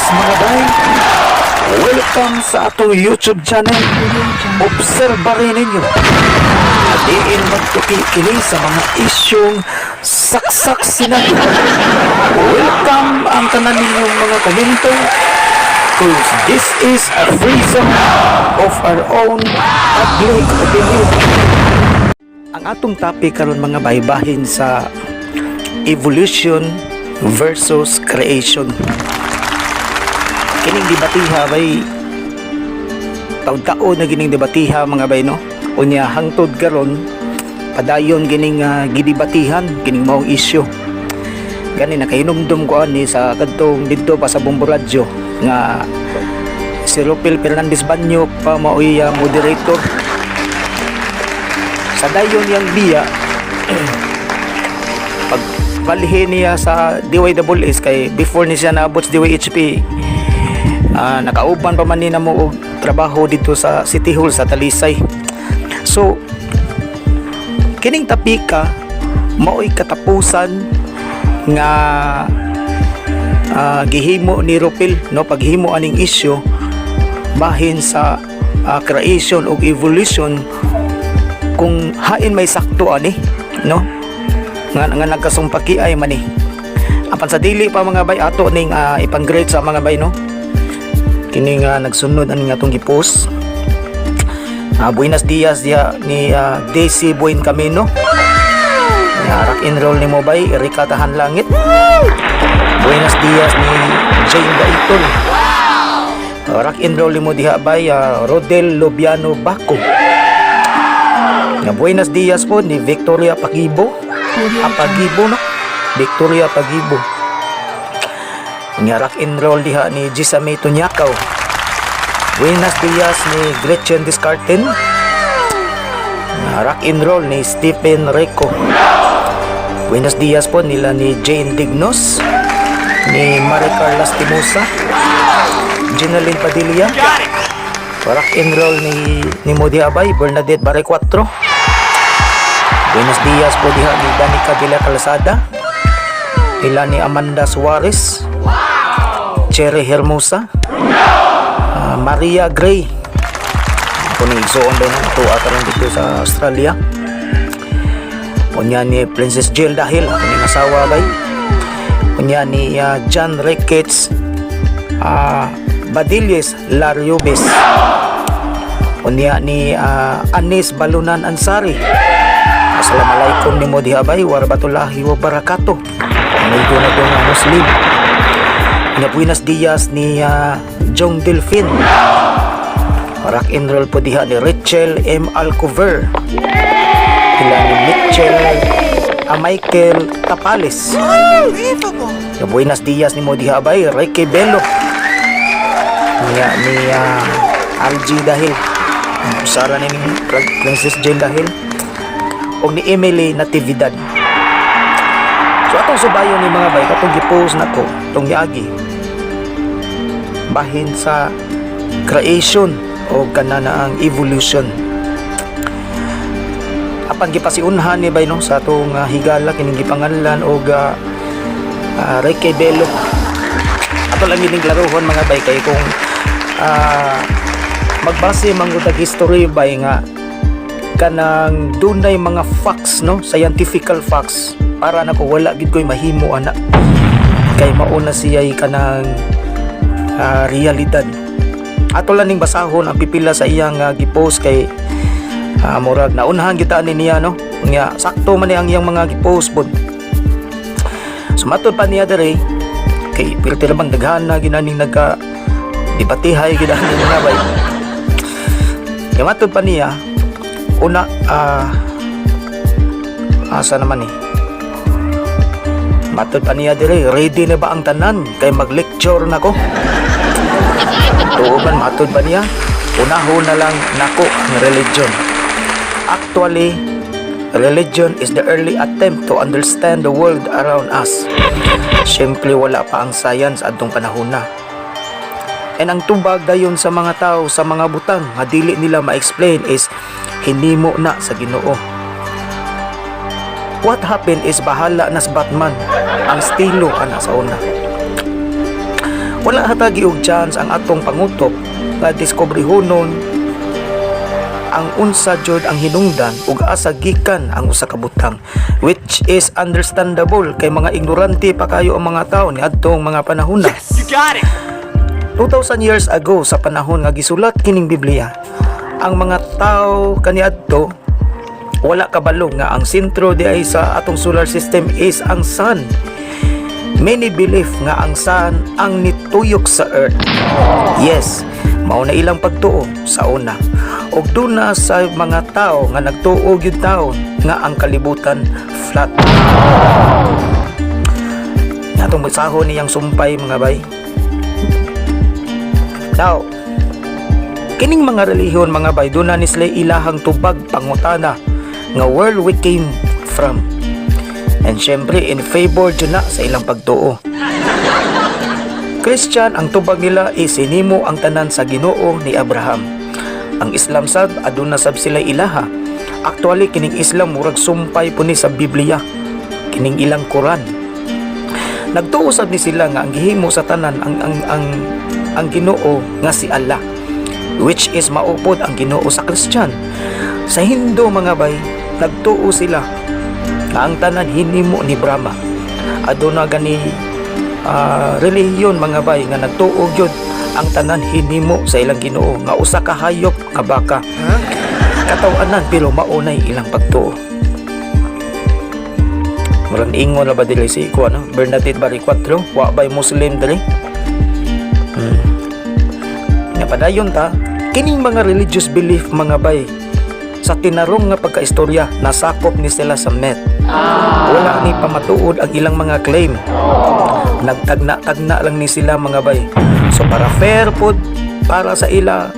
buenas mga bay. Welcome sa atong YouTube channel. Obserbarin ninyo. Diin magtukikili sa mga isyong saksak sinag. Welcome ang tanan ninyong mga talento. Cause this is a free zone of our own public opinion. Ang atong topic karon mga baybahin sa evolution versus creation. Kining debatiha bay taon-taon na gining debatiha mga bay no. Unya hangtod karon padayon gining gidebatihan kining maong isyu. Gani nakahinumdum ko ani sa kadtong didto pa sa Bombo Radio nga si Ropel Fernandez Banyo pa maoy moderator sa dayon yang biya pag balihin niya sa DYSS kay before ni siya naabot sa DYHP nakauban pa man nina mo og trabaho dito sa City Hall sa Talisay. So kining tapika maoy katapusan nga gihimo ni Ropel no paghimo aning isyu bahin sa creation o evolution kung hain may sakto ani no nga nagkasumpaki ay mani apan sa dili pa mga bay ato ning ipang-grade sa mga bay no kini nga nagsunod ani nga tong gipost buenas dias dia ni Daisy Buen Camino rock and roll ni mo bay Erika Tahan Langit. Buenas dias ni Jane Baitol. Rock and roll ni mo diha bay Rodel Lobiano Baco. Buenas dias po ni Victoria Pagibo. Pagibo no? Victoria Pagibo. Rock and roll diha ni Gisame Tunyakaw. Buenas dias ni Gretchen Discarten. Rock and roll ni Stephen Reco. Buenas dias po nila ni Jane Dignos, ni Maricar Lastimosa, Jenaline Padilla. Rock and roll ni Modi Abay, Bernadette Barre 4. Buenos dias po diha ni Danica de la Calzada, nila ni Amanda Suarez, Cherry Hermosa, Maria Gray. Kung igsoon ba ng tuwa karon dito sa Australia. Unya ni Princess Jill dahil ang asawa bay. Unya ni John Ricketts Badilles Lariobes. Unya ni Anis Balunan Ansari. Assalamualaikum ni mo diha bay warahmatullahi wabarakatuh. Amigo na to nga Muslim. Unya buenas dias ni Jong Delfin. Rock and roll po diha ni Rachel M. Alcover. Sila ni Mitchell Michael Tapales. Buenas dias ni mo diha bay Ricky Bello. Ni RG dahil Sara ni Princess Jane dahil o ni Emily Natividad. So atong subayon ni mga bay katong gipost nako tong giagi bahin sa creation o kanana ang evolution. Apan gipasiunhan ni bay no sa atong higala kining gipangalan og Ricky Bello. Ato lang gining klarohon mga bay kay kung magbase man gud history bay nga kanang dunay mga facts no scientific facts para nako wala gid koy mahimo ana kay mauna siya kanang realidad. Ato lang ning basahon ang pipila sa iyang gipost kay murag naunahan kita ni niya no nga sakto man ang iyang mga gipost pod. Sumatod pa niya dere kay pirti lamang daghan na ginaning nagka debatihay gid ani nga bay. Yamatod pa niya una asa naman matod pa niya dere ready na ba ang tanan kay mag-lecture nako. Tuuban matod pa niya unahon na lang nako ang religion. Actually, religion is the early attempt to understand the world around us. Siyempre wala pa ang science adtong panahon na. And ang tubag dayon sa mga tao sa mga butang nga dili nila ma-explain is hinimo na sa Ginoo. What happened is bahala na sa Batman ang estilo ana sa una. Wala hatagi og chance ang atong pangutop nga diskubrihonon ang unsa jud ang hinungdan ug asa gikan ang usa ka butang, which is understandable kay mga ignorante pa kayo ang mga tawo ni adtong mga panahon. Yes, you got it. 2000 years ago sa panahon nga gisulat kining Biblia, ang mga tawo kaniadto wala kabalo nga ang sentro diay sa atong solar system is ang sun. Many believe nga ang sun ang nituyok sa earth. Yes, mao na ilang pagtuo sa una. Og duna sa mga tao nga nagtuo gyud taon nga ang kalibutan flat. Natong masahon niyang sumpay mga bay. Now, kining mga relihiyon mga bay, duna ni sila ilahang tubag pangutana nga where we came from. And syempre in favor dyan na sa ilang pagtuo. Christian, ang tubag nila is sinimo ang tanan sa Ginoo ni Abraham. Ang Islam sab aduna sab sila ilaha. Actually kining Islam murag sumpay po ni sa Biblia, kining ilang Quran. Nagtuo sab ni sila nga ang gihimo sa tanan ang Ginoo nga si Allah, which is maupod ang Ginoo sa Christian. Sa Hindu mga bay, nagtuo sila nga ang tanan hinimo ni Brahma. Aduna gani relihiyon mga bay nga nagtuo gyud ang tanan hinimo sa ilang Ginoo nga usa ka hayop nga baka. Katawanan pero maunay ilang pagtuo. Murang ingon la ba dili si Bernadette Bari 4, wa bay Muslim dili. Nga padayon ta, kining mga religious belief mga bay sa tinarong nga pagkaistorya nasakop ni sila sa myth. Wala ni pamatuod ang ilang mga claim. Nagtagna-tagna lang ni sila mga bay. So para fair food para sa ila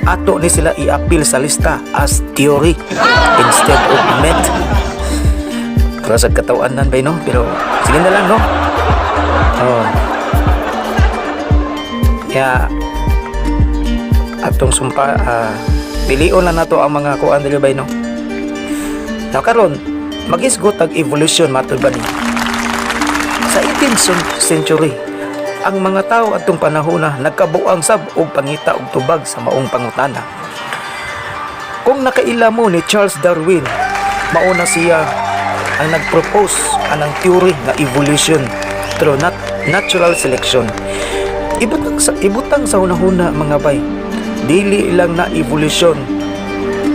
ato ni sila i-appeal sa lista as theory instead of myth. Para sa katawanan bay no, pero sige na lang no. Kaya atong sumpa pilion na nato ang mga kuan dili bay no. Now karon mag-isgot ang evolution matud ba ni? Sa 18th century, ang mga tao atong panahon na nagkabuang sab og pangita og tubag sa maong pangutana. Kung nakaila mo ni Charles Darwin, mauna siya ang nagpropose anang theory nga evolution through natural selection. Ibutang sa hunahuna mga bay, dili lang na evolution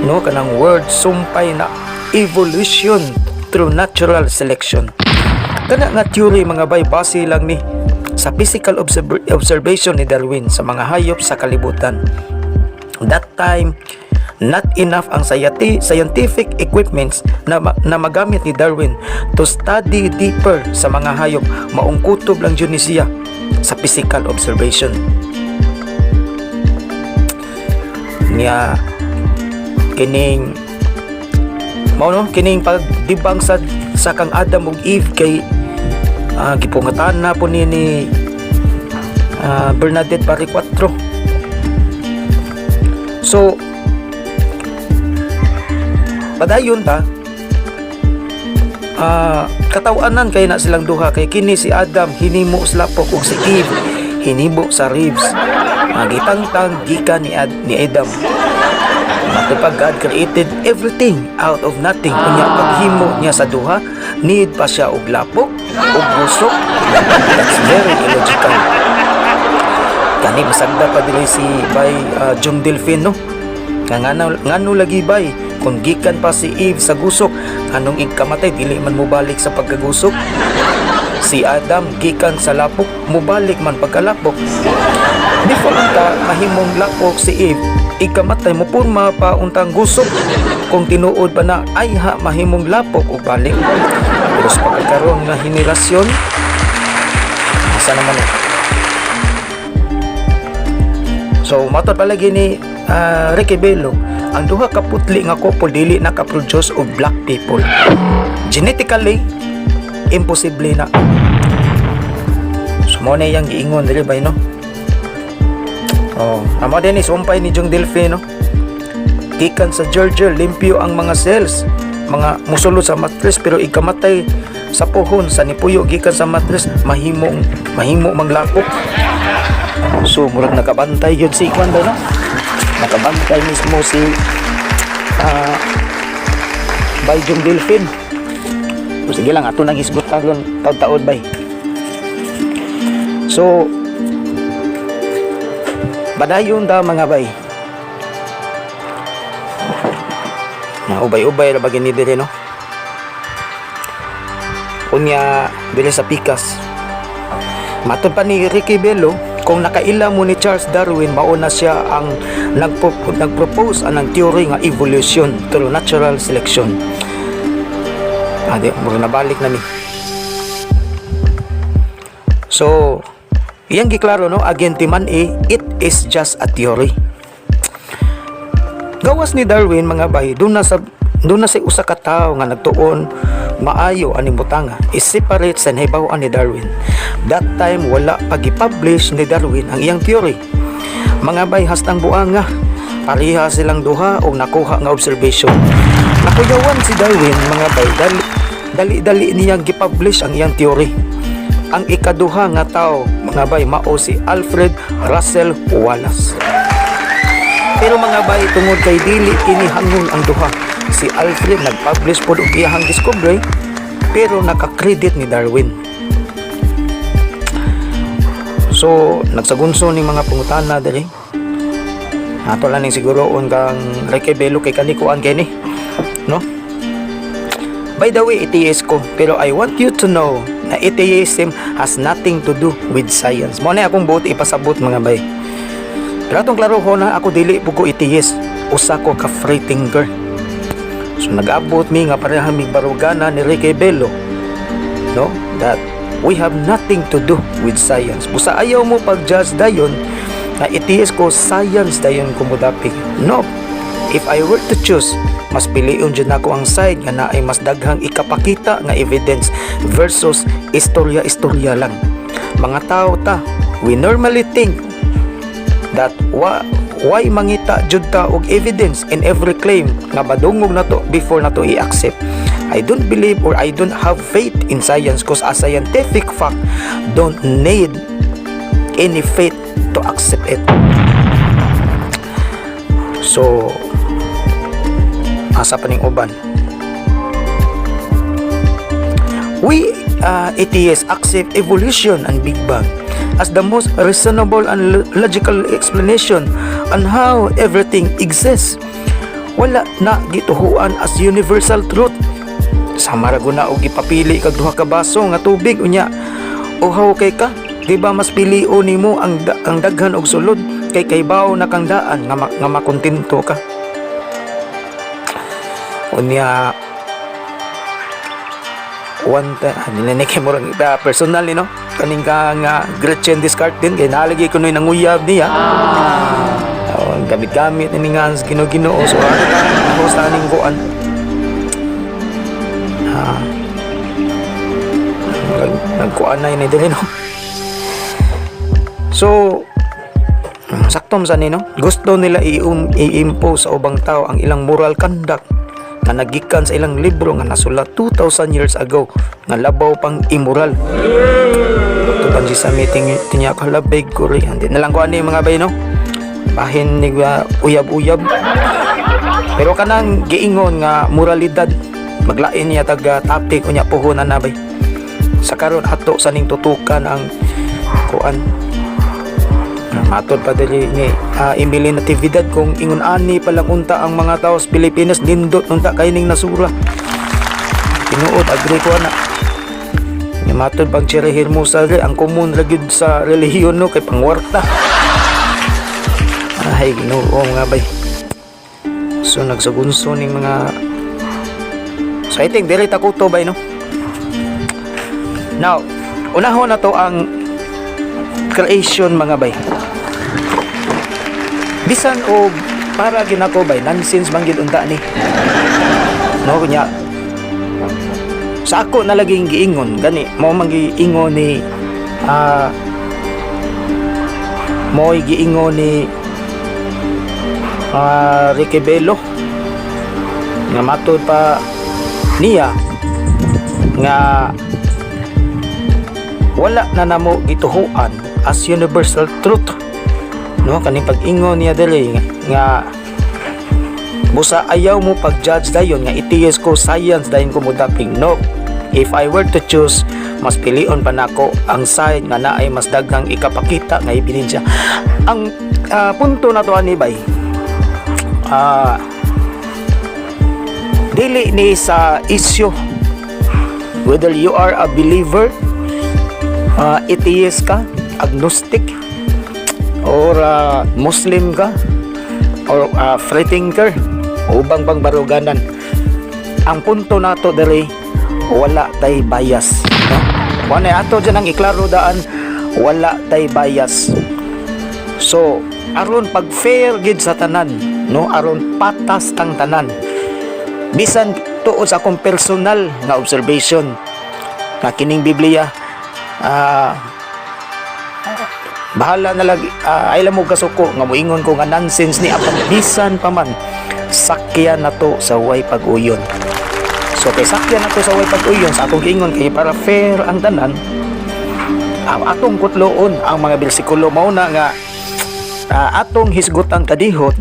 no kanang word sumpay na evolution through natural selection. Kana nga theory mga bay base lang ni sa physical observation ni Darwin sa mga hayop sa kalibutan. That time, not enough ang scientific equipments na magamit ni Darwin to study deeper sa mga hayop. Maong kutob lang yun ni siya sa physical observation. Nga kining pagdibang sa kang Adam ug Eve kay gipungatan na po ni Bernadette Bari 4. So padayon ta katawanan kay na silang duha kay kini si Adam hinimo sa lapok ug si Eve hinimo sa ribs. Magitangtang gikan ni Adam. Matupag God created everything out of nothing. Kunya paghimo niya sa duha, need pa siya og lapok, og busok. That's very illogical. Kani masagda pa dili si Jung Delphine no. Ngano lagi bay kung gikan pa si Eve sa gusok, anong igkamatay dili man mobalik sa pagkagusok. Si Adam gikan sa lapok, mobalik man pagkalapok. Before ta mahimong lapok si Eve, ikamatay mo purma pa untang gusok. Kung tinuod pa na ay mahimong lapok o balik. Pero sa pagkakaroon nga henerasyon, isa naman eh. So matod palagi ni Ricky Bello, ang duha ka putli nga couple dili naka-produce og black people. Genetically imposible na. So mo na yang giingon dili ba no? Amo din is umpay ni Jung Delphine no. Gikan sa Georgia limpyo ang mga cells, mga musulod sa matres pero ikamatay sa puhon sa nipuyo gikan sa matres mahimo manglakop. So murag nakabantay yun si Kwan ba, no? Nakabantay mismo si Baydong Delphin. O sige lang, ato nang isgot taon taon bay. So badayon da mga bay. Na ubay-ubay ra bagin ni dire, no? Unya dili sa pikas. Matod pa ni Ricky Bello, kung nakaila mo ni Charles Darwin, mauna siya ang nagpropose anang theory nga evolution through natural selection. Ade, mura nabalik na ni. So, iyang giklaro, no, again timan it is just a theory. Gawas ni Darwin mga bay, doon na sa usa ka tawo nga nagtuon maayo ani butanga is separate sa nahibaw-an ni Darwin. That time wala pag-publish ni Darwin ang iyang theory. Mga bay, hastang buanga pareha silang duha og nakuha nga observation. Nakuyawan si Darwin mga bay, dali niyang gi-publish ang iyang theory. Ang ikaduha nga tawo mga bay mao si Alfred Russel Wallace. Pero mga bay, tungod kay dili kini hangol ang duha, si Alfred nag-publish pod og iyang discovery pero naka-credit ni Darwin. So nagsagunso ni mga pangutana diri. Ato lang ning siguroon kang Ricky Bello kay kanikuan kay ni, no? By the way, atheist ko, pero I want you to know na atheism has nothing to do with science. Mo na akong buot ipasabot mga bay. Pero atong klaro ko na ako dili po ko atheist, usa ko ka free thinker. So nag-abot mi nga pareha mig barugana ni Ricky Bello, no, that we have nothing to do with science. Busa ayaw mo pag-judge dayon na atheist ko, science dayon ko mudapig. No, if I were to choose, mas piliun dyan ako ang side nga na ay mas daghang ikapakita nga evidence versus istorya lang. Mga tao ta, we normally think that why mangita jud ta og evidence in every claim nga badungog nato before nato i-accept. I don't believe or I don't have faith in science cause a scientific fact don't need any faith to accept it. So asa pa ning uban, we atheists accept evolution and Big Bang as the most reasonable and logical explanation on how everything exists. Wala na gituhuan as universal truth. Sama ra guna og gipapili kag duha ka baso nga tubig unya. Uhaw kay ka, di ba mas piliu nimo ang daghan og sulod kay kaybaw na kang daan nga makontento ka. Unya one time nilanik mo rang personal ni, no, kaning ka nga Gretchen Descartes kay nalagi ko noy nanguyab niya. Gamit-gamit ni nga Ginoo so ano ka host aning kuan. Nagkuan na ini dili, no. So saktom sa ni, no, gusto nila i-impose sa ubang tao ang ilang moral conduct nga nagikan sa ilang libro nga nasulat 2,000 years ago nga labaw pang immoral. Tuban sa meeting tinya ka labig ko ri hindi na lang ko ani mga bay, no, bahin ni uyab-uyab. Pero kanang giingon nga moralidad maglain niya taga topic unya puhunan na bay. Sa karon ato sa ning tutukan ang kuan matod pa dili ni Emily Natividad kung ingon ani palang unta ang mga tao sa Pilipinas nindot unta kay ning nasura. Tinuod agree ko na. Ni matod pag Cherry Hermosa ang common ra gyud sa relihiyon, no, kay pangwarta. Ay Ginoo nga bay. So nagsagunso ning mga so I think dili ta kuto bay, no. Now, unahon na to ang creation mga bay. Bisan og para ginako bay nonsense banggid unta ni, no, kunya sa ako na laging giingon gani mo mangiingon ni mo'y giingon ni Ricky Bello nga matod pa niya nga wala na namo gituhuan as universal truth, no? Kaning pag-ingon niya dali nga busa ayaw mo pag-judge dayon nga itiis ko science dayon ko mudaping. No, if I were to choose, mas pilion pa nako ang side nga naay mas daghang ikapakita nga ebidensya. Ang punto na to ani bay, dili ni sa issue whether you are a believer, atheist ka, agnostic, or Muslim ka, or free thinker, ubang bang baruganan. Ang punto nato diri, wala tay bias, no? Wala ato dyan ang iklaro daan, wala tay bias. So aron pag fair gid sa tanan, no, aron patas ang tanan, bisan tuod sa akong personal nga observation nga kining Biblia, bahala na lagi, ay mo kasuko nga moingon ko nga nonsense ni apan bisan pa man sakyan na to sa way pag-uyon. So kay sakyan na to sa way pag-uyon sa atong giingon kay para fair ang tanan, atong kutloon ang mga bersikulo mao na nga atong hisgutan kadihot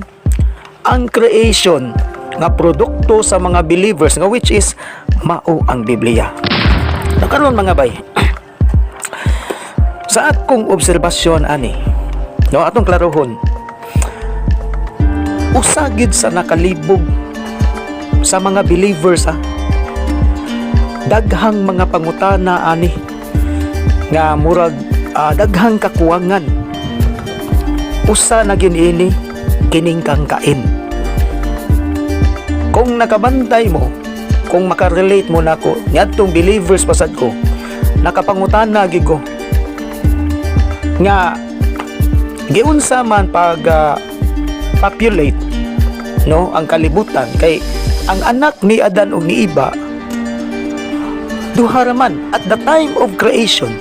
ang creation nga produkto sa mga believers nga which is mao ang Biblia. Nakaroon mga bay, sa akong obserbasyon ani, no, atong klarohon, usagid sa nakalibog sa mga believers, daghang mga pangutana ani nga murag daghang kakuwangan. Usa na giniini kining kang kain. Kung nakabantay mo, kung makarelate mo nako ngadtong believers pasad ko, nakapangutana gid ko nga giunsa man pag populate, no, ang kalibutan, kay ang anak ni Adan ug ni Eva duha ra man at the time of creation.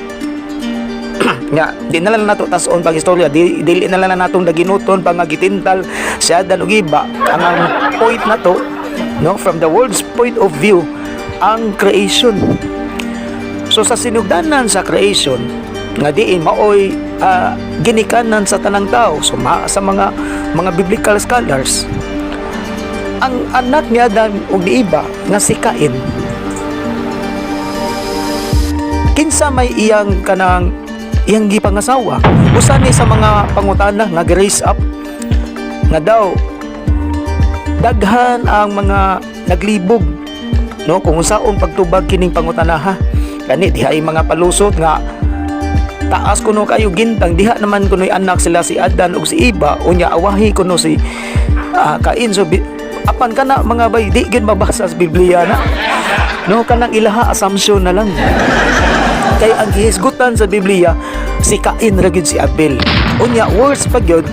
Nga di na lang nato tason pag istorya, dili na lang natong daginuton pang gitintal si Adan ug Eva. Ang point na to, no, from the world's point of view, ang creation. So sa sinugdanan sa creation nga diin maoy ginikanan sa tanang tao, so sa mga biblical scholars, ang anak ni Adan ug ni Eva nga si Cain, kinsa may iyang kanang iyang gipangasawa, usa ni sa mga pangutana nga gi-raise up nga daw daghan ang mga naglibog, no, kung unsaon pagtubag kining pangutanaha. Kani diha ay mga palusot nga taas kuno kayo gintang, diha naman kuno'y anak sila si Adan ug si Eva, unya awahi kuno si Cain. So apan kana mga bay, di gid mabasa sa Biblia na, no, kanang ilaha assumption na lang. Kay ang gihisgutan sa Biblia, si Cain ra gyud si Abel. Unya worse pa gyud,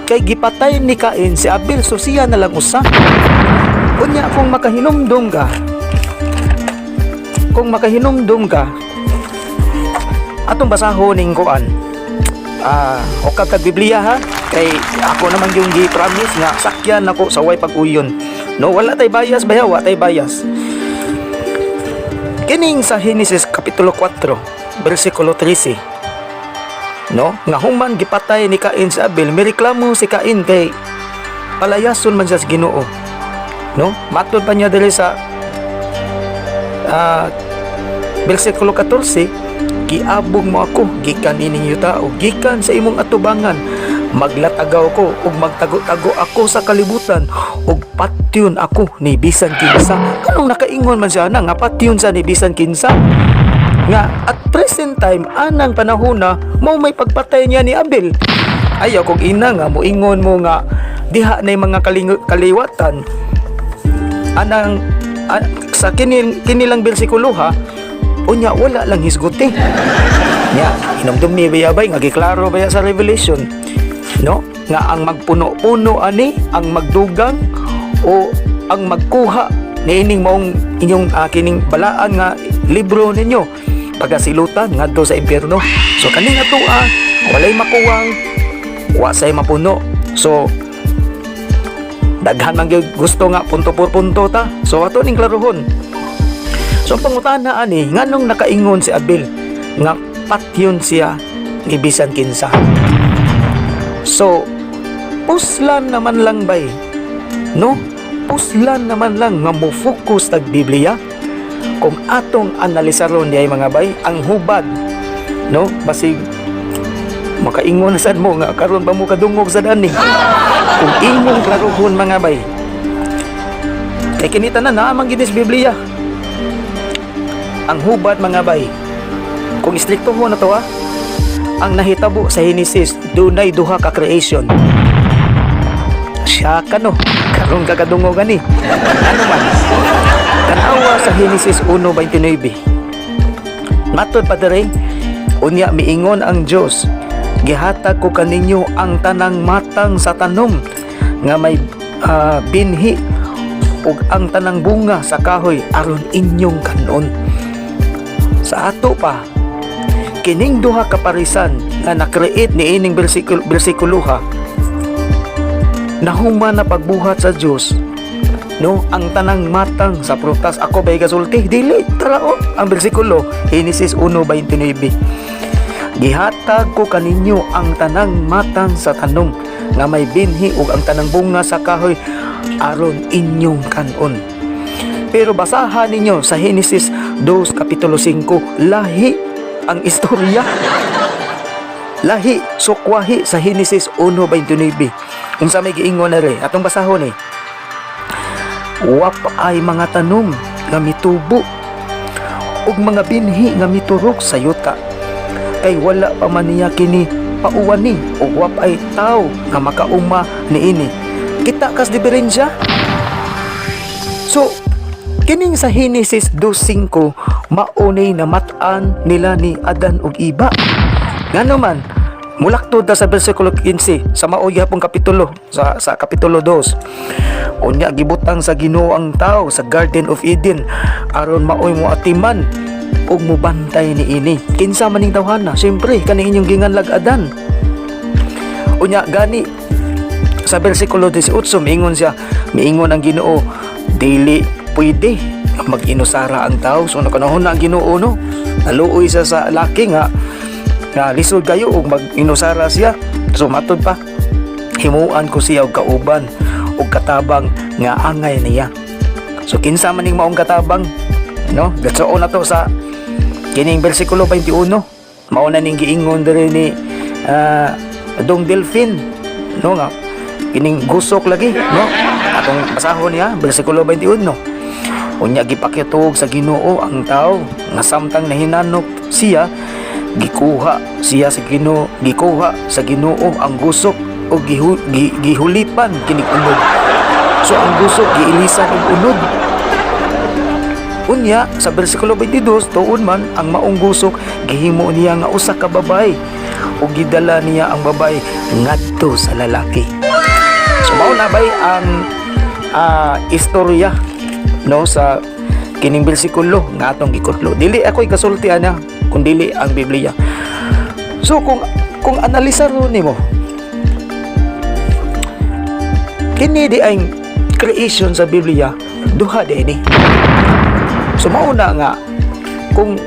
kay gipatay ni Cain si Abel, so siya na lang usa. Unya kung makahinumdum ka, atong basahon ning kuan, o kag Biblia ha, kay ako naman yung gi-promise nga sakyan nako sa way pag-uyon, no, wala tay bias bayaw, wala tay bias. Kining sa Genesis kapitulo 4 bersikulo 13, no, nga human gipatay ni Cain si Abel, may reklamo si Cain kay palayason man siya sa Ginoo, no. Matod pa niya dili sa bersikulo 14, giabog mo ako gikan ining yuta o gikan sa imong atubangan, maglatagaw ko ug magtago-tago ako sa kalibutan ug patyon ako ni bisan kinsa. Anong nakaingon man siya na nga patyon sa ni bisan kinsa, nga at present time anang panahon na mo may pagpatay niya ni Abel. Ayaw kung ina nga moingon mo nga diha na mga kaliwatan anang sa kinilang bersikulo ha, unya wala lang hisguti nya hinumdum ni bayabay nga giklaro baya sa Revelation, no, nga ang magpuno-puno ani ang magdugang o ang magkuha niining maong inyong kining balaan nga libro ninyo pagasilutan ngadto sa impyerno. So kaning atoa walay makuwang, wa say mapuno. So daghan man gyud gusto nga punto por punto ta. So ato ning klarohon. So pangutana ani nganong nakaingon si Abel nga patyon siya ni bisan kinsa. So puslan naman lang bay, no? Puslan naman lang nga mo focus tag Biblia. Kung atong analisaron diay mga bay ang hubad, no? Basig makaingon sad mo nga karon ba mo kadungog sa dani. Kung imong klarohon mga bay, kay kinita na naamang ginis Biblia. Ang hubad mga bay, kung istrikto mo na to ang nahitabo sa Genesis dunay duha ka creation. Siya ka no, karon kakadungog ani. Ano man? Tanawa sa Genesis 1:29. Matod pa dere, unya miingon ang Dios, gihatag ko kaninyo ang tanang matang sa tanom nga may binhi ug ang tanang bunga sa kahoy aron inyong kanon. Sa ato pa kining duha ka parisan nga na-create ni ining bersikulo nahuman na pagbuhat sa Dios, no? Ang tanang matang sa prutas ako ba'y gasulti dili tarao ang bersikulo Genesis 1:29. Gihatag ko kaninyo ang tanang matang sa tanom nga may binhi ug ang tanang bunga sa kahoy aron inyong kanon. Pero basahan ninyo sa Genesis 2:5, lahi ang istorya. Lahi, sukwahi sa Genesis 1:29. Unsa may giingon na rin, atong basahon wap ay mga tanom nga mitubo ug mga binhi nga miturok sa yuta. Kay wala pa man niya kini pauwani ug wap ay tao nga makauma niini. Kita kas diferensya? So, kining sa Genesis 2:5 maunay na matan nila ni Adan ug Iba. Ngano man mulaktod ta sa bersikulo 15 sa maoy hapong kapitulo sa kapitulo 2. Unya gibutang sa Ginoo ang tao sa Garden of Eden aron maoy mo atiman ug mubantay niini. Kinsa maning tawhana? Siyempre kani inyong ginganlag Adan. Unya gani sa bersikulo 18 miingon ang Ginoo, dili pwede mag-inusara ang tao. So nakanahon na ang Ginoo, no? Naluoy sa laki nga lisod kayo ug mag-inusara siya. So matod pa, himuan ko siya og kauban ug katabang nga angay niya. So kinsa man ning maong katabang, no? Gatsuo na to sa kining bersikulo 21. Mao na ning giingon diri ni Dong Delfin, no nga kining gusok lagi, no? Atong basahon niya bersikulo 21, no? Unya gipakitog sa Ginoo ang tao nga samtang nahinanok siya, gikuha sa Ginoo ang gusok o gihulipan kining unod. So ang gusok giilisan og unod. Unya sa bersikulo 22 tuon man ang maong gusok gihimo niya nga usa ka babay ug gidala niya ang babay ngadto sa lalaki. So mao na bay ang istorya, no, sa kining bersikulo nga atong gikutlo. Dili ako'y kasultian na kundi ang Biblia. So kung analisaron nimo kini di ang creation sa Biblia, duha dinhi. So mauna nga kung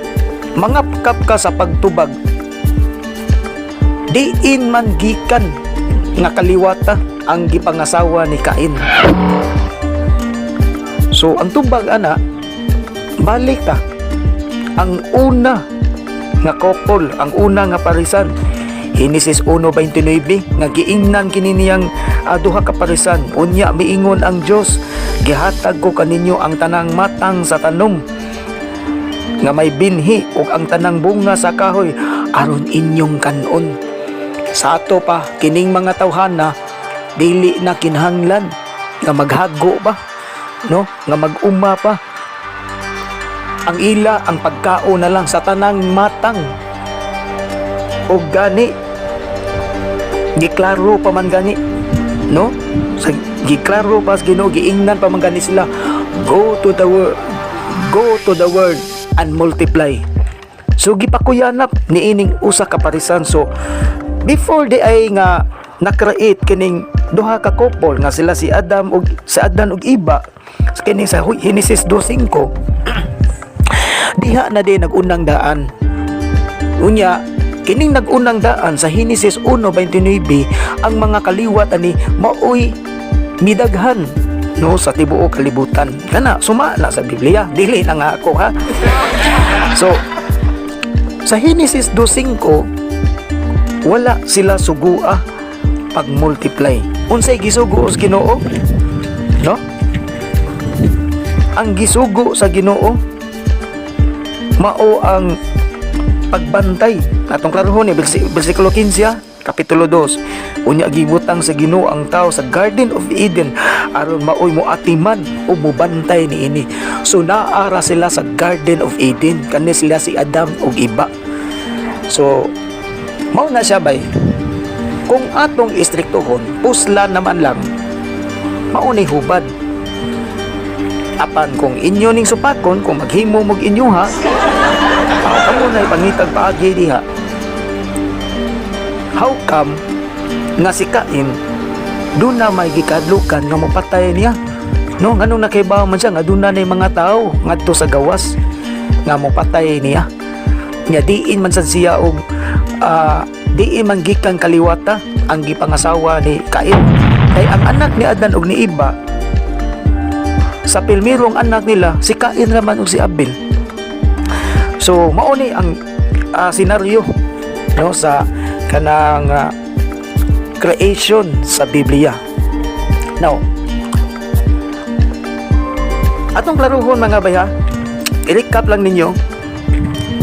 mangapkap ka sa pagtubag, diin man gikan nga kaliwata ang gipangasawa ni Cain. So ang tubag ana, balik ta ang una nga couple, ang una nga parisan, Genesis 1:29 nga giingnan kini niyang duha ka parisan. Unya miingon ang Dios, gihatag ko kaninyo ang tanang matang sa tanom nga may binhi ug ang tanang bunga sa kahoy aron inyong kanon. Sa ato pa kining mga tawhana dili na kinahanglan nga maghago ba, no, nga mag-uma pa. Ang ila ang pagkaon na lang sa tanang matang o gani giklaro pa man gani, no, sa giklaro pa sa Ginoo, giingnan pa man gani sila, go to the world and multiply. So gipakuyanap niining usa ka parisan. So before di ay nga na-create kining duha ka couple nga sila si Adan ug Iba, kining sa Genesis 2:5 diha na din nagunang daan. Unya, kining nagunang daan sa Genesis 1:29, ang mga kaliwat ani maoy midaghan no sa tibuok kalibutan. Kana sumala sa Biblia, dili na nga ako ha. So sa Genesis 2:5 wala sila sugua pag multiply. Unsay gisugo sa Ginoo? No? Ang gisugo sa Ginoo mao ang pagbantay. Atong klarohon ni bersikulo 15, kapitulo 2. Unya gibutang sa Ginoo ang tao sa Garden of Eden aron maoy moatiman o mobantay niini. So naara sila sa Garden of Eden, kani sila si Adam ug Iba. So mao na siya bay. Kung atong istriktohon, pusla naman lang mao ni hubad. Apan kung inyo ning supakon, kung maghimo mog inyo ha, kamo na ipangitag paagi diha. How come nga si Cain doon na may gikadlukan nga mapatay niya? No, nganong nakaibaw man siya nga doon na mga tao ngadto sa gawas nga mapatay niya. Nya diin man sad siya og diin man gikan kaliwata ang gipangasawa ni Cain. Kay ang anak ni Adan ug ni Iba sa pilmirong anak nila si Cain raman ug si Abel. So mao ni ang senaryo no sa kanang creation sa Biblia. Now, atong klaruhon mga bay ha, i-recap lang ninyo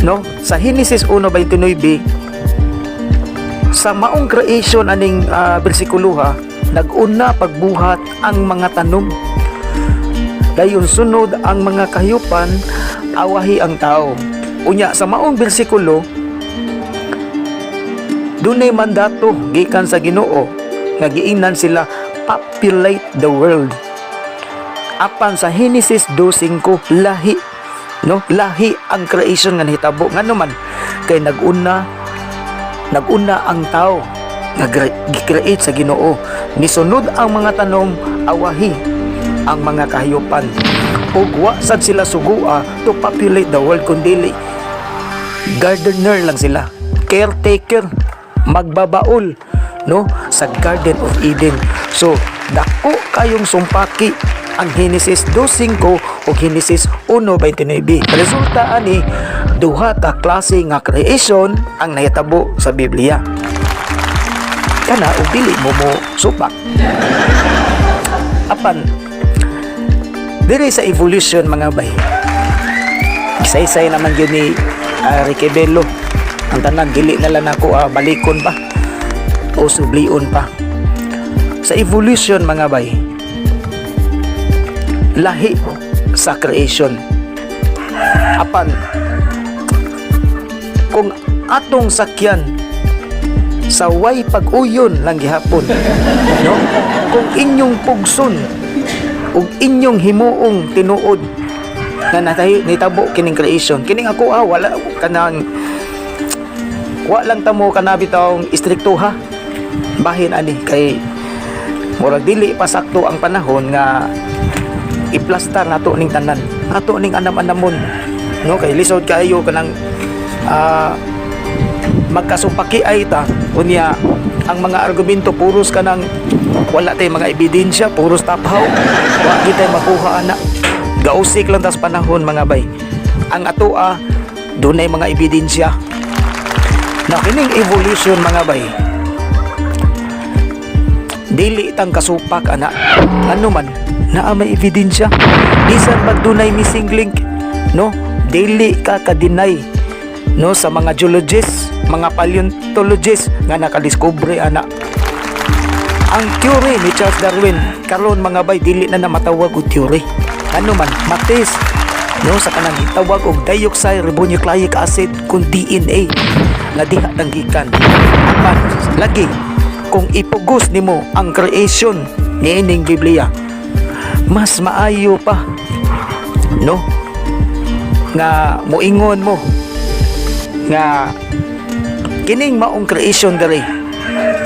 no sa Genesis 1:29 sa maong creation aning bersikulo ha, nag-una pagbuhat ang mga tanom. Dayon sunod ang mga kahiyupan, awahi ang tao. Unya sa maong bersikulo dunay mandato gikan sa Ginoo nga giingnan sila populate the world. Apan sa Genesis 2:5 lahi no, lahi ang creation nga nahitabo. Ngano man kay nag-una ang tao nga gi-create sa Ginoo. Nisunod ang mga tanom, awahi ang mga kahiyupan. Ug wa sad sila sugua to populate the world, kundi gardener lang sila, caretaker, magbabaol no sa Garden of Eden. So dako kayong sumpaki ang Genesis 2:5 o Genesis 1:29. Resulta ani duha ka klase nga creation ang nahitabo sa Biblia. Kana ug dili mo supak. Apan diri sa evolution mga bay, isaysay naman yun ni Ricky Bello ang tanan, dili na lang ako balikon pa o sublion pa. Sa evolution mga bay, lahi sa creation. Apan kung atong sakyan sa way pag-uyon lang gihapon no, kung inyong pugson ug inyong himuong tinuod nga nitabo kining creation, kining ako wala kanang lang tamo kanabitawng istriktuha bahin ani kay murag dili pa sakto ang panahon nga iplastar nato ning tanan, nato ning anam-anamon no, kay lisod kayo kanang magkasupaki ay ta unya ang mga argumento puros kanang wala tay mga ebidensya, puros taphaw, wa kita makuha ana, gausik lang tas panahon mga bay. Ang atoa dunay mga ebidensya na kining evolution mga bay, dili tang kasupak ana, ano man naa may ebidensya. Bisan pag dunay missing link no, dili ka ka-deny no sa mga geologists, mga paleontologists nga nakadiskubre ana. Ang theory ni Charles Darwin karon mga bay dili na namatawag og theory, ano man matis no sa kanang gitawag og deoxyribonucleic acid kung DNA nga diha tanggikan. Apan lagi kung ipugos nimo ang creation niining Biblia, mas maayo pa no nga moingon mo nga kining maong creation diri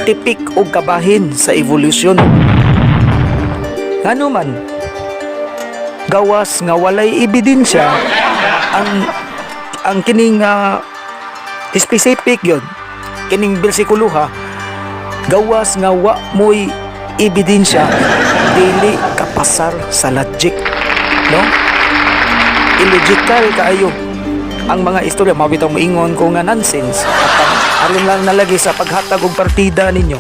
tipik og kabahin sa evolution. Ngano man gawas nga walay ebidensya ang ang kining specific yun, kining bersikulo ha, gawas nga wa mo'y ebidensya, dili kapasar sa logic, no? Illogical kaayo ang mga istorya, mabitang moingon ko nga nonsense at aron lang nalagi sa paghatag og partida ninyo.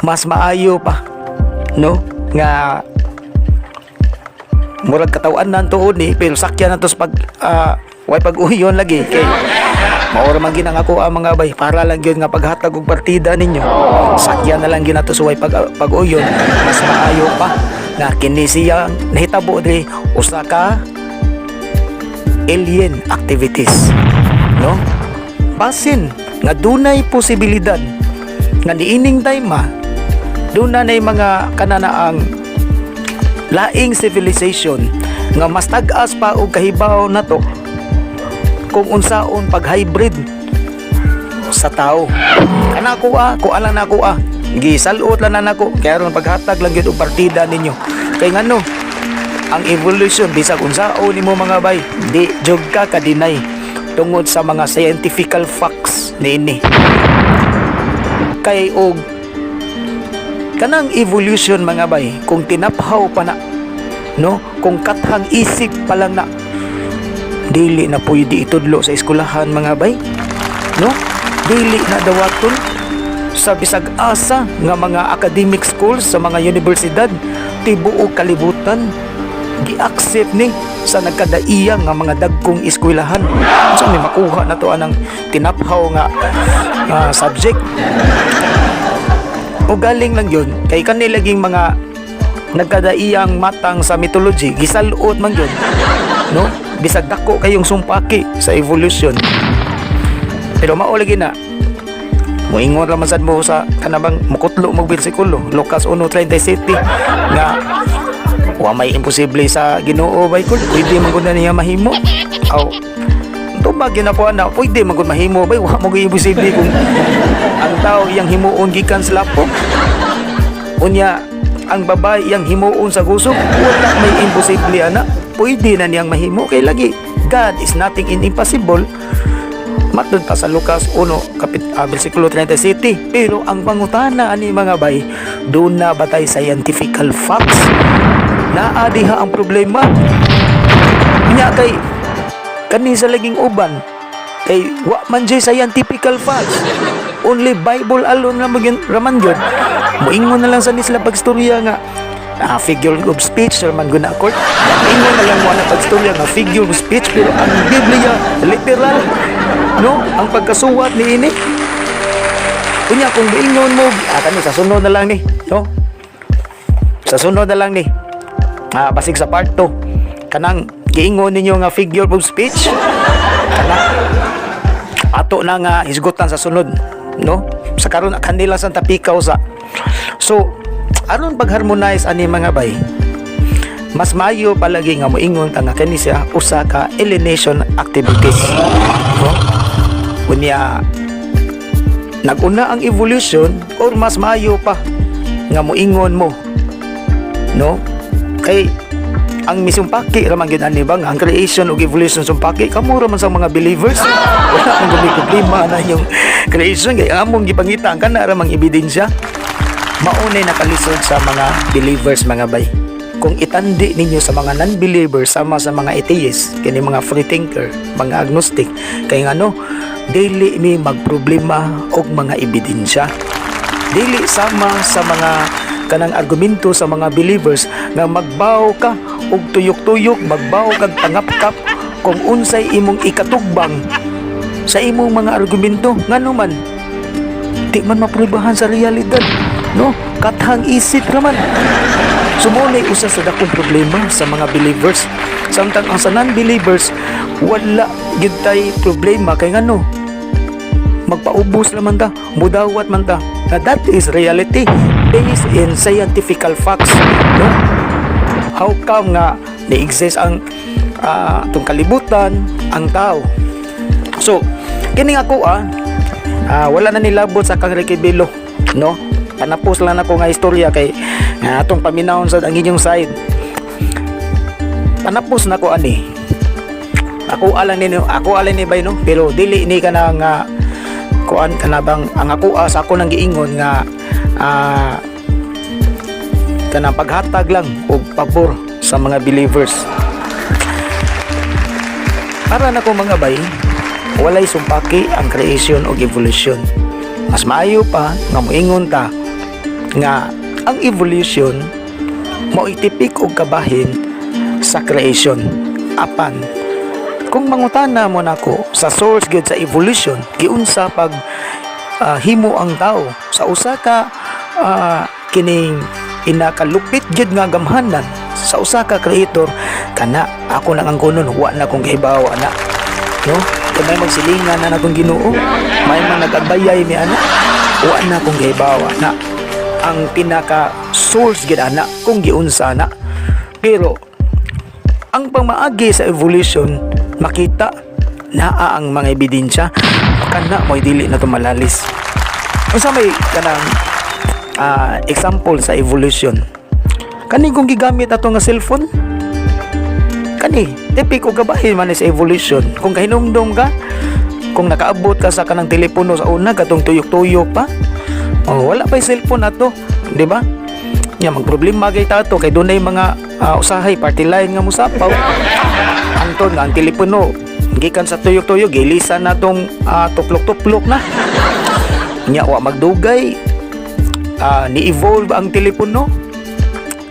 Mas maayo pa, no, nga murag katawan nan tuod ni pero sakyan nato sa pag way pag-uyon lagi kay maura man ginang ako ang mga bay para lang gyud nga paghatag og partida ninyo, sakyan na lang ginato sa way pag-uyon. Mas maayo pa nga kini siya nahitabo diri usa ka alien activities, no? Basin nga dunay posibilidad nga niining time dunay mga kananaang laing civilization nga mas tag-as pa og kahibaw nato kung unsaon pag-hybrid sa tao. Kanako kuan lang nako gisalot lang na nako kaya ron paghatag lang gyud og partida ninyo. Kay ngano ang evolution bisag unsaon nimo mga bay, di jog ka ka-deny tungod sa mga scientifical facts niini. Kay og kanang evolution mga bay, kung tinaphaw pa na, no, kung kathang isip pa lang na, dili na pwede itudlo sa eskwelahan mga bay, no? Dili na dawaton sa bisag asa nga mga academic schools sa mga universidad tibuok kalibutan gi-accept ni sa nagkadaiya nga mga dagkong eskwelahan. So may makuha na to anang tinaphaw nga subject. O galing lang yun kay kanilaging mga nagkadaiyang matang sa mythology gisalot man yun, no, bisag dako kayong sumpaki sa evolution. Pero mao lagi na moingon ra man sad mo sa kanabang mukutlo mag bersikulo Lucas 1:37 nga wa may imposible sa Ginoo bay kul pwede man gud niya mahimo. Aw tubag ginapuan na pwede man gud mahimo bay, wa mo imposible kung ang tao iyang himuon gikan sa lapok, unya ang babae iyang himuon sa gusog, wala may imposible ana, pwede na niyang mahimo kay lagi God is nothing impossible. Matod pa sa Lucas 1 bersikulo 37. Pero ang pangutana ani mga bay, doon na batay scientifical facts naa diha ang problema nya kay kani sa laging uban kay wa man jay scientific facts, only Bible alone na magin raman gyud. Moingon na lang sa nisla pagstorya nga figure of speech or man guna court, moingon na lang mo na pagstorya nga figure of speech pero ang Biblia literal, no, ang pagkasuwat ni ini kunya kung moingon mo kani sa sunod na lang ni, no, sa sunod na lang ni basig sa part 2 kanang giingon ninyo nga figure of speech kana ato na nga hisgutan sa sunod, no, sa karon kanila sa tapikaw sa so aron pag-harmonize ani mga bay, mas maayo palagi nga moingon ta nga kani siya usa ka alienation activities, no, unya naguna ang evolution or mas maayo pa nga moingon mo, no, kay ang misumpaki raman gyud ani bang ang creation ug evolution sumpaki kamo raman sa mga believers. Wala ang gabi problema na yung creation kay among gipangita ang kana ramang ebidensya maunay nakalisod sa mga believers mga bay. Kung itandi ninyo sa mga non-believers sama sa mga atheists kini mga free thinker, mga agnostic, kay ngano dili mi magproblema og mga ebidensya, dili sama sa mga kanang argumento sa mga believers nga magbaw ka og tuyok-tuyok, magbaw kag tangap-kap kung unsay imong ikatugbang sa imong mga argumento ngano man di man maprubahan sa realidad, no, kathang isip raman. Sumulay usa sa dakong problema sa mga believers samtang ang sa non-believers wala gyud tay problema kay ngano magpaubos naman ta, mudawat man ta na that is reality based in scientific facts, no? How come nga na-exist ang itong kalibutan, ang tao? So, kini ako wala na nilabot sa kang Rekibilo, no? Panapos lang ako nga istorya kay atong paminahon sa ang inyong side. Panapos na ko ani. ako alam ni bay no, pero dili ni ka na nga kuan kana bang ang ako sa ako nang giingon nga kanang paghatag lang og pabor sa mga believers. Para na ko mga bay, walay sumpaki ang creation o evolution. Mas maayo pa nga moingon ta nga ang evolution mao itipik og kabahin sa creation. Apan kung mangutana mo nako sa source gyud sa evolution, giunsa pag himo ang tao sa usa ka kining inakalupit gyud nga gamhanan sa usa ka creator, kana ako nang ang kunon wa na kong gihibawa na, no? Kung may magsilingan na natong Ginoo, may mga nagagbayay mi ana, wa na kong gihibawa na ang pinaka source gyud ana kung giunsa na. Pero ang pamaagi sa evolution, makita naa ang mga ebidensya, kana mo'y dili na tumalalis. Unsa may kanang example sa evolution? Kani kung gigamit ato nga cellphone, kani tipiko gabahin man sa evolution. Kung kahinumdom ka, kung nakaabot ka sa kanang telepono sa una katong tuyok-tuyok pa, wala pa cellphone ato, di ba? Nya magproblema kay tato kay dunay mga usahay party line nga musapaw. Anton nga ang telepono gikan sa tuyok-tuyok gilisan natong tuplok-tuplok na. Nya wa magdugay ni-evolve ang telepono.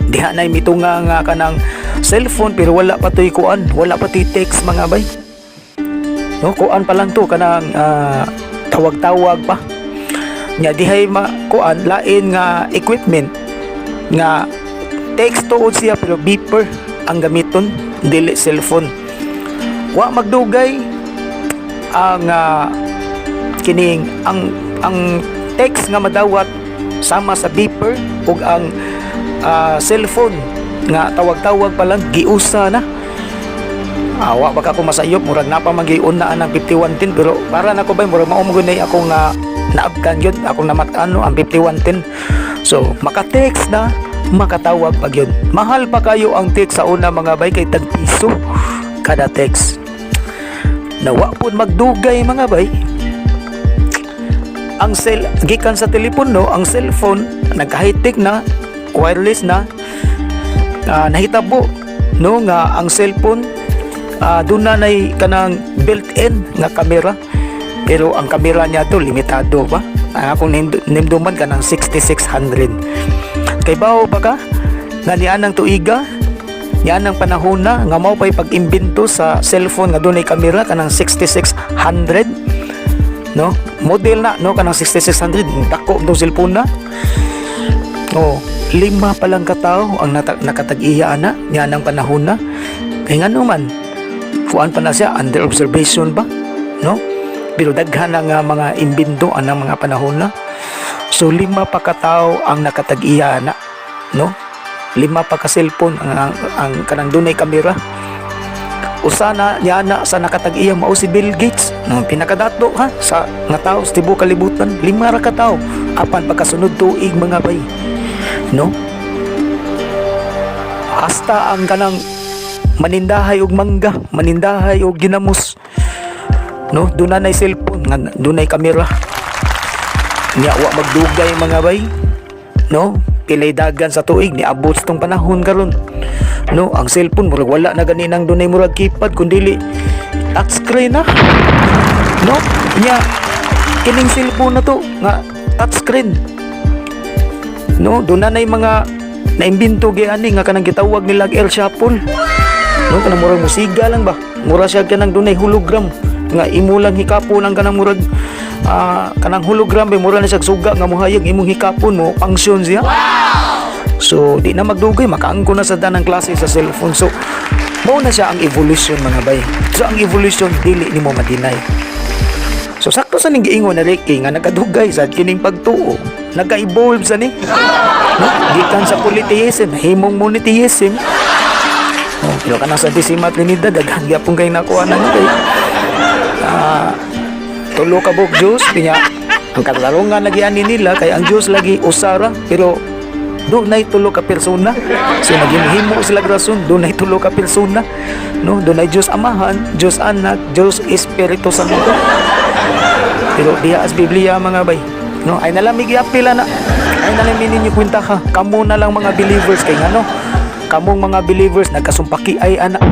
Diha na mitunga nga kanang cellphone pero wala pa to'y kuan, wala pa to'y text mga bay. No, kuan pa lang to kanang tawag-tawag pa. Nya dihay kuan lain nga equipment nga text tuod siya pero beeper ang gamiton, dili cellphone. Wa magdugay ang kining ang text nga madawat sama sa beeper ug ang cellphone nga tawag-tawag pa lang giusa na. Wa baka ko masayop murag na pa magiun na ang 5110 pero para nako bay murag mao mo gunay ako nga naabtan gyud akong namat-ano ang 5110. So maka-text na, makatawag pa gyud. Mahal pa kayo ang text sa una mga bay kay tag-piso kada text. Nawa pud magdugay mga bay. Ang gikan sa telepono, ang cellphone nagka-high-tech na, wireless na, nahitabo no nga ang cellphone doon na nay kanang built-in nga kamera, pero ang kamera niya to limitado ba? Akong nimduman ka ng 6600. Kay bao ba ka nga niyan ang tuiga, niyan ang panahon na nga mao pay pag-imbento sa cellphone nga dunay kamera kanang 6600, no? Model na no kanang 6600 dako do cellphone na. Oh, 5 pa lang katao ang nakatag-iya na niyan ang panahon na. Kay ngano man kuan pa na siya under observation ba, no? Pero daghan na nga mga imbento anang mga panahon na. So 5 pa katao ang nakatag-iya na, no? 5 pa ka cellphone ang kanang dunay kamera. Usa na niya na sa nakatag-iya mao si Bill Gates, no? Pinakadato ha sa nga tao sa tibuok kalibutan. 5 ra ka tawo apan pagkasunod tuig mga bay, no? Hasta ang kanang manindahay og mangga, manindahay og ginamos, no? Dunay cellphone nga dunay kamera. Nya wa magdugay mga bay, no? Pilay dagan sa tuig ni abot tong panahon karon, no? Ang cellphone murag wala na ganinang dunay murag keypad kundi touchscreen na, no? Nya kining cellphone na to nga touchscreen, no? Dunay mga naimbento gyani nga kanang gitawag nila El Shuffle, no? Kanang murag musiga lang ba, mura siya kanang dunay hologram nga imo lang hikapo lang kanang murag kanang hologram ba, mura na siya suga nga mohayag imong hikapon mo function siya. So di na magdugay makaangko na sa danang klase sa cellphone. So mao na siya ang evolution mga bay. So ang evolution dili nimo madinay. So sakto sa ning giingon na Ricky nga nakadugay sa kining pagtuo, naka-evolve sa ni, no? Gikan sa polytheism himong monotheism. Pero kanang sa Decima Trinidad daghan gyapon kay nakuha na ni kay tulo ka buk Diyos, pinya ang katarungan lagi ani nila kay ang Diyos lagi usara, pero doon ay tulo ka persona. So naghimo sila rason, doon ay tulo ka persona, no? Doon ay Diyos Amahan, Diyos Anak, Diyos Espiritu Santo. Pero diha as Biblia mga bay, no? Ay nalamig yapila na. Ay nalamig ninyo kwenta ka. Kamo na lang mga believers kay ngano? Kamong mga believers nagkasumpaki ay anak.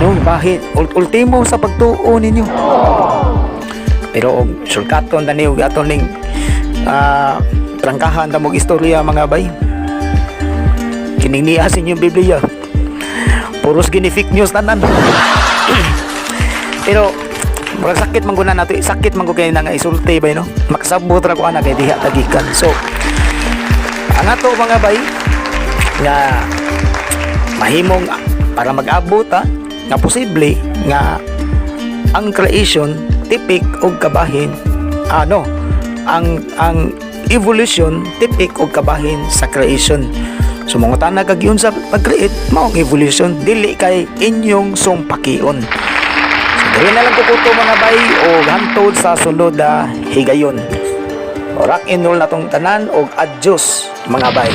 No, bahit ultimo sa pagtuo ninyo. Pero og shortcut na niyo aton ning trangkahan ta mog istorya mga bay. Kining niya sa inyong Biblia. Puros gini fake news tanan. Pero murag sakit man guna nato, sakit man ko kay nga isulti bay no. Makasabot ra ko ana kay diha tagikan. So ang ato mga bay nga mahimong para mag-abot nga posible nga ang creation tipik og kabahin ang evolution tipik og kabahin sa creation. So mga tanag kag yun sa pag-create maong evolution dili kay inyong sumpakion. So dili na lang kukuto mga bay o hantod sa sulod higayon. O rock and roll na tong tanan og adios mga bay.